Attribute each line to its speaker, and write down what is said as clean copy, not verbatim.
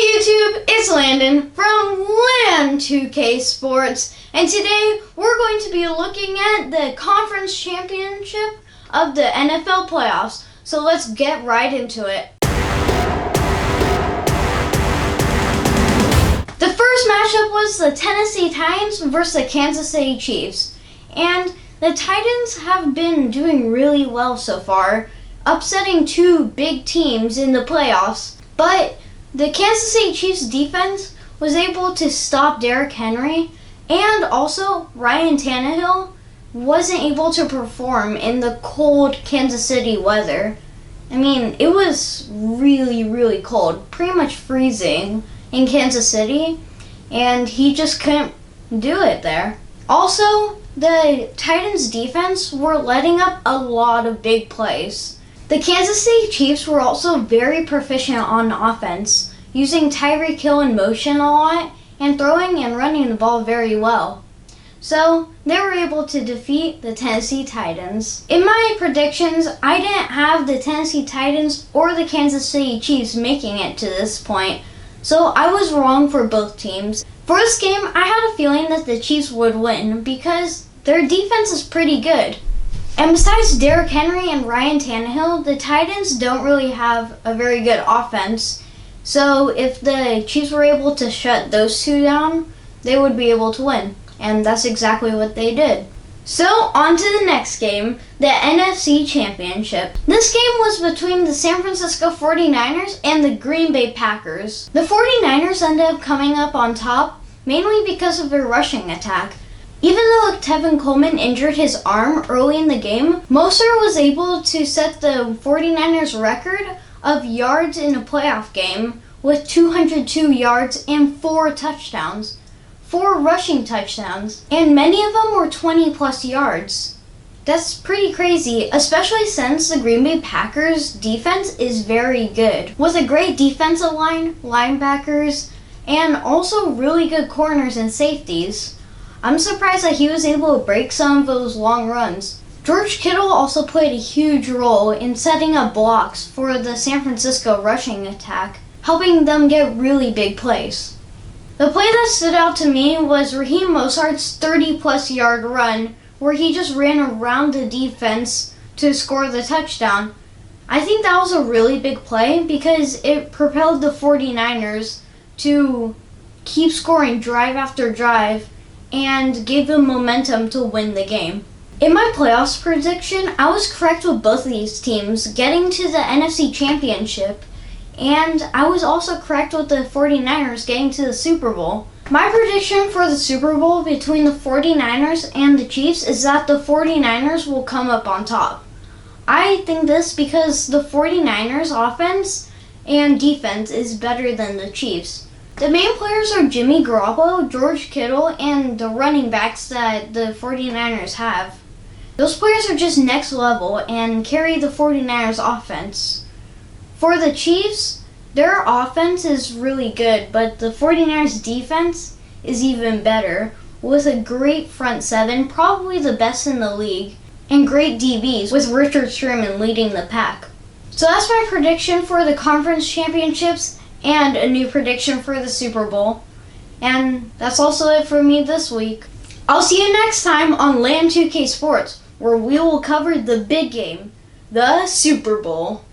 Speaker 1: YouTube, it's Landon from Land 2K Sports, and today we're going to be looking at the conference championship of the NFL playoffs. So let's get right into it. The first matchup was the Tennessee Titans versus the Kansas City Chiefs, and the Titans have been doing really well so far, upsetting two big teams in the playoffs, but the Kansas City Chiefs defense was able to stop Derrick Henry, and also Ryan Tannehill wasn't able to perform in the cold Kansas City weather. I mean, it was really cold, pretty much freezing in Kansas City, and he just couldn't do it there. Also, the Titans defense were letting up a lot of big plays. The Kansas City Chiefs were also very proficient on offense, using Tyreek Hill in motion a lot and throwing and running the ball very well. So they were able to defeat the Tennessee Titans. In my predictions, I didn't have the Tennessee Titans or the Kansas City Chiefs making it to this point, so I was wrong for both teams. For this game, I had a feeling that the Chiefs would win because their defense is pretty good. And besides Derrick Henry and Ryan Tannehill, the Titans don't really have a very good offense. So if the Chiefs were able to shut those two down, they would be able to win. And that's exactly what they did. So on to the next game, the NFC Championship. This game was between the San Francisco 49ers and the Green Bay Packers. The 49ers ended up coming up on top, mainly because of their rushing attack. Even though Tevin Coleman injured his arm early in the game, Mostert was able to set the 49ers record of yards in a playoff game with 202 yards and 4 touchdowns. 4 rushing touchdowns, and many of them were 20 plus yards. That's pretty crazy, especially since the Green Bay Packers defense is very good, with a great defensive line, linebackers, and also really good corners and safeties. I'm surprised that he was able to break some of those long runs. George Kittle also played a huge role in setting up blocks for the San Francisco rushing attack, helping them get really big plays. The play that stood out to me was Raheem Mostert's 30-plus yard run, where he just ran around the defense to score the touchdown. I think that was a really big play because it propelled the 49ers to keep scoring drive after drive and gave them momentum to win the game. In my playoffs prediction, I was correct with both of these teams getting to the NFC Championship, and I was also correct with the 49ers getting to the Super Bowl. My prediction for the Super Bowl between the 49ers and the Chiefs is that the 49ers will come up on top. I think this because the 49ers offense and defense is better than the Chiefs. The main players are Jimmy Garoppolo, George Kittle, and the running backs that the 49ers have. Those players are just next level and carry the 49ers offense. For the Chiefs, their offense is really good, but the 49ers defense is even better, with a great front seven, probably the best in the league, and great DBs, with Richard Sherman leading the pack. So that's my prediction for the conference championships and a new prediction for the Super Bowl. And that's also it for me this week. I'll see you next time on Land 2K Sports, where we will cover the big game, the Super Bowl.